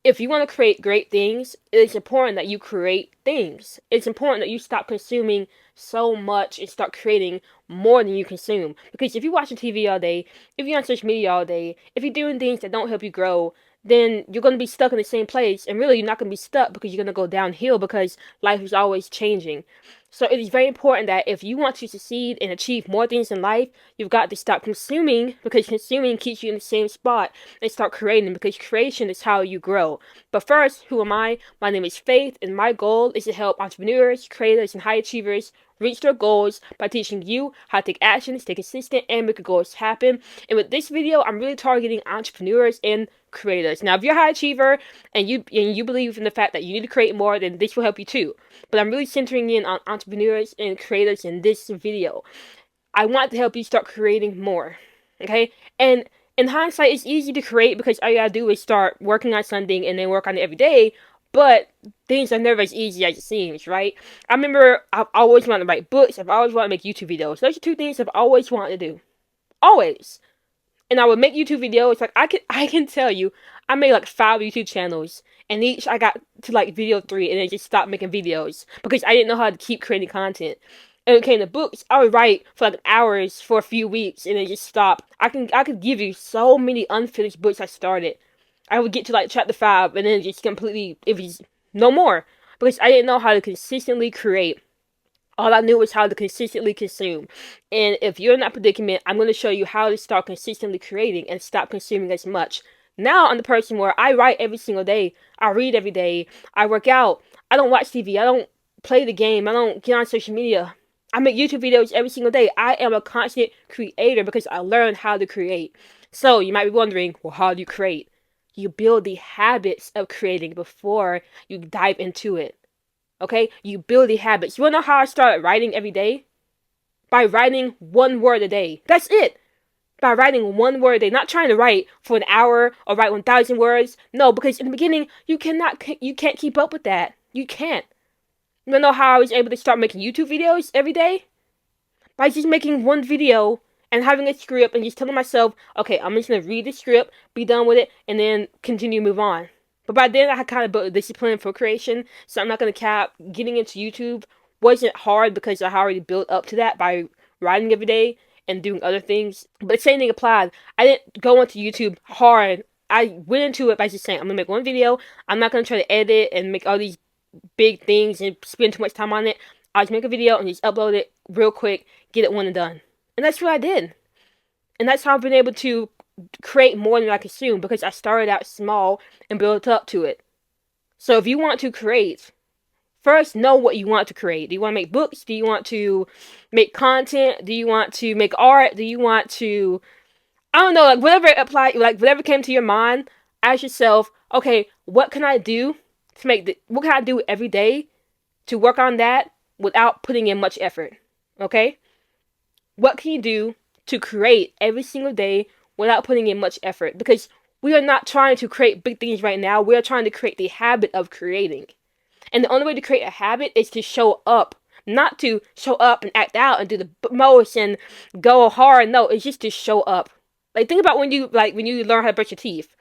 if you want to create great things, it's important that you create things. It's important that you stop consuming so much and start creating more than you consume. Because if you're watching TV all day, if you're on social media all day, if you're doing things that don't help you grow, then you're going to be stuck in the same place. And really, you're not going to be stuck because you're going to go downhill because life is always changing. So it is very important that if you want to succeed and achieve more things in life, you've got to stop consuming, because consuming keeps you in the same spot, and start creating, because creation is how you grow. But first, who am I? My name is Faith, and my goal is to help entrepreneurs, creators, and high achievers reach their goals by teaching you how to take action, stay consistent, and make your goals happen. And with this video, I'm really targeting entrepreneurs and creators. Now, if you're a high achiever and you believe in the fact that you need to create more, then this will help you too. But I'm really centering in on entrepreneurs and creators in this video. I want to help you start creating more. Okay? And in hindsight, it's easy to create because all you gotta do is start working on something and then work on it every day. But things are never as easy as it seems, right? I remember I've always wanted to write books. I've always wanted to make YouTube videos. Those are two things I've always wanted to do. Always. And I would make YouTube videos. Like I can tell you, I made like 5 YouTube channels, and each I got to like video 3, and then just stopped making videos because I didn't know how to keep creating content. And when it came to books, I would write for like hours for a few weeks, and then just stop. I could give you so many unfinished books I started. I would get to like chapter 5, and then just completely, it was no more, because I didn't know how to consistently create. All I knew was how to consistently consume. And if you're in that predicament, I'm going to show you how to start consistently creating and stop consuming as much. Now I'm the person where I write every single day. I read every day. I work out. I don't watch TV. I don't play the game. I don't get on social media. I make YouTube videos every single day. I am a constant creator because I learned how to create. So you might be wondering, well, how do you create? You build the habits of creating before you dive into it. Okay? You build the habits. You wanna know how I started writing every day? By writing 1 word a day. That's it. By writing 1 word a day. Not trying to write for an hour or write 1,000 words. No, because in the beginning, you can't keep up with that. You can't. You wanna know how I was able to start making YouTube videos every day? By just making 1 video and having a script and just telling myself, okay, I'm just gonna read the script, be done with it, and then continue to move on. But by then, I had kind of built a discipline for creation, so I'm not going to cap. Getting into YouTube wasn't hard because I already built up to that by writing every day and doing other things. But the same thing applied. I didn't go into YouTube hard. I went into it by just saying, I'm going to make 1 video. I'm not going to try to edit and make all these big things and spend too much time on it. I'll just make a video and just upload it real quick, get it one and done. And that's what I did. And that's how I've been able to create more than I consume, because I started out small and built up to it. So if you want to create, first know what you want to create. Do you want to make books? Do you want to make content? Do you want to make art? Do you want to, I don't know, like whatever applied, like whatever came to your mind, ask yourself, okay, what can I do to what can I do every day to work on that without putting in much effort? Okay? What can you do to create every single day without putting in much effort? Because we are not trying to create big things right now. We are trying to create the habit of creating. And the only way to create a habit is to show up. Not to show up and act out and do the most and go hard. No, it's just to show up. Like, think about when you learn how to brush your teeth.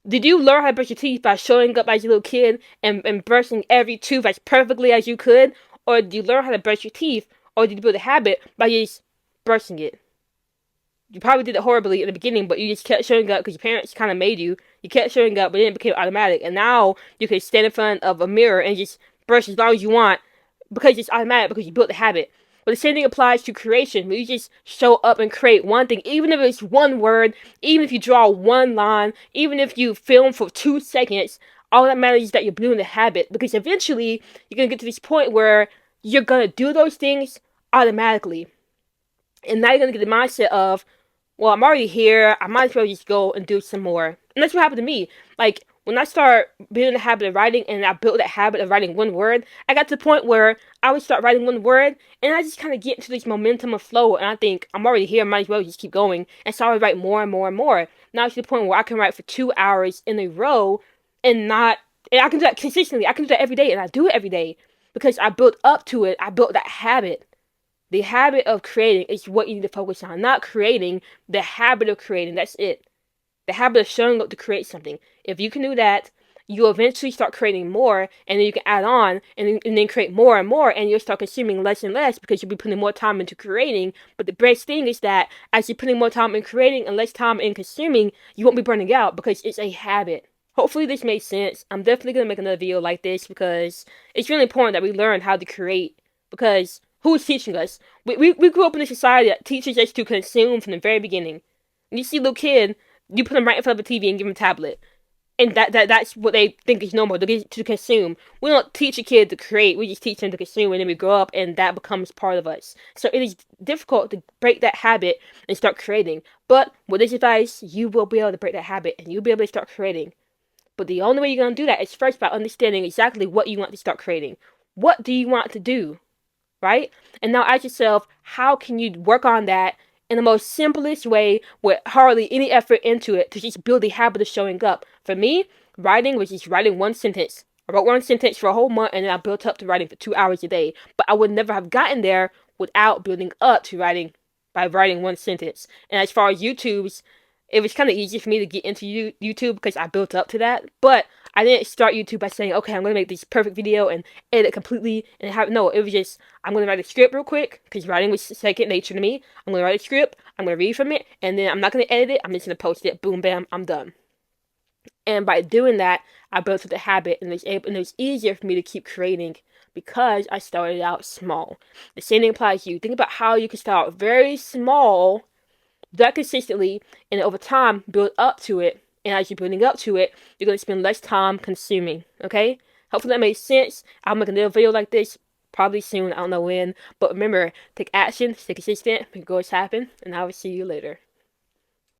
Did you learn how to brush your teeth by showing up as a little kid and brushing every tooth as perfectly as you could? Or did you learn how to brush your teeth? Or did you build a habit by just brushing it? You probably did it horribly in the beginning, but you just kept showing up because your parents kind of made you. You kept showing up, but then it became automatic. And now you can stand in front of a mirror and just brush as long as you want because it's automatic, because you built the habit. But the same thing applies to creation. When you just show up and create one thing, even if it's 1 word, even if you draw 1 line, even if you film for 2 seconds, all that matters is that you're building the habit. Because eventually, you're going to get to this point where you're going to do those things automatically. And now you're going to get the mindset of, well, I'm already here, I might as well just go and do some more. And that's what happened to me. Like, when I start building the habit of writing, and I built that habit of writing 1 word, I got to the point where I would start writing 1 word, and I just kind of get into this momentum of flow, and I think, I'm already here, might as well just keep going. And so I would write more and more and more. Now it's to the point where I can write for 2 hours in a row, and I can do that consistently. I can do that every day, and I do it every day. Because I built up to it, I built that habit. The habit of creating is what you need to focus on. Not creating, the habit of creating. That's it. The habit of showing up to create something. If you can do that, you'll eventually start creating more, and then you can add on and then create more and more, and you'll start consuming less and less because you'll be putting more time into creating. But the best thing is that as you're putting more time in creating and less time in consuming, you won't be burning out because it's a habit. Hopefully this made sense. I'm definitely going to make another video like this because it's really important that we learn how to create, because who's teaching us? We grew up in a society that teaches us to consume from the very beginning. When you see a little kid, you put them right in front of a TV and give them a tablet. And that's what they think is normal, to consume. We don't teach a kid to create, we just teach them to consume, and then we grow up and that becomes part of us. So it is difficult to break that habit and start creating. But with this advice, you will be able to break that habit and you'll be able to start creating. But the only way you're going to do that is first by understanding exactly what you want to start creating. What do you want to do? Right? And now ask yourself, how can you work on that in the most simplest way with hardly any effort into it to just build the habit of showing up? For me, writing was just writing one sentence. I wrote one sentence for a whole month and then I built up to writing for 2 hours a day. But I would never have gotten there without building up to writing by writing one sentence. And as far as YouTube's, it was kind of easy for me to get into YouTube because I built up to that. But I didn't start YouTube by saying, okay, I'm going to make this perfect video and edit completely and have, no, it was just, I'm going to write a script real quick because writing was second nature to me. I'm going to write a script, I'm going to read from it, and then I'm not going to edit it, I'm just going to post it, boom, bam, I'm done. And by doing that, I built up the habit, and it was easier for me to keep creating because I started out small. The same thing applies to you. Think about how you can start out very small, that consistently, and over time build up to it. And as you're building up to it, you're going to spend less time consuming. Okay? Hopefully that makes sense. I'll make another video like this probably soon. I don't know when. But remember, take action, stay consistent, make goals happen, and I will see you later.